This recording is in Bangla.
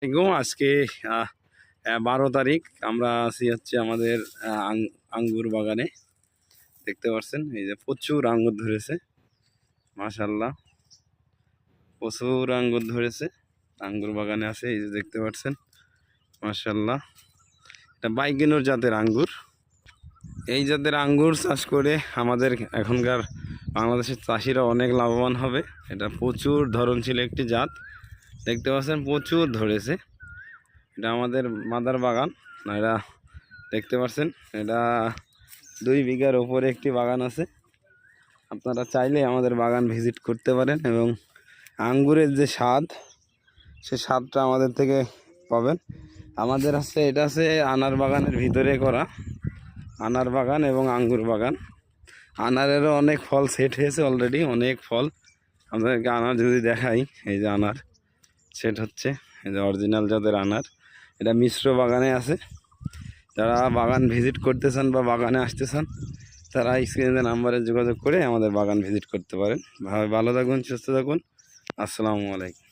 আজকে 12 তারিখ। আমরা আছি হচ্ছে আমাদের আঙ্গুর বাগানে। দেখতে পাচ্ছেন এই যে প্রচুর আঙ্গুর ধরেছে, মাশাআল্লাহ প্রচুর আঙ্গুর ধরেছে। আঙ্গুর বাগানে আছে, এই যে দেখতে পাচ্ছেন মাশাআল্লাহ। এটা বাইগেনোর জাতের আঙ্গুর। এই জাতের আঙ্গুর চাষ করে আমাদের এখনকার বাংলাদেশের চাষিরা অনেক লাভবান হবে। এটা প্রচুর ধরনশীল একটি জাত। দেখতে পাচ্ছেন প্রচুর ধরেছে। এটা আমাদের মাদার বাগান। এটা দেখতে পাচ্ছেন, এটা 2 বিঘার ওপরে একটি বাগান আছে। আপনারা চাইলে আমাদের বাগান ভিজিট করতে পারেন এবং আঙ্গুরের যে স্বাদ, সে স্বাদটা আমাদের থেকে পাবেন। আমাদের আছে, এটা আছে আনার বাগানের ভিতরে করা আনার বাগান এবং আঙ্গুর বাগান। আনারেরও অনেক ফল সেট হয়েছে অলরেডি, অনেক ফল। আপনাদেরকে আনার যদি দেখাই, এই যে আনার সেট হচ্ছে, এই যে অরিজিনাল জাতের আনার। এটা মিশ্র বাগানে আছে। যারা বাগান ভিজিট করতে চান বা বাগানে আসতে চান, তারা স্ক্রিনে নাম্বারে যোগাযোগ করে আমাদের বাগান ভিজিট করতে পারেন। ভালো থাকুন, সুস্থ থাকুন। আসসালামু আলাইকুম।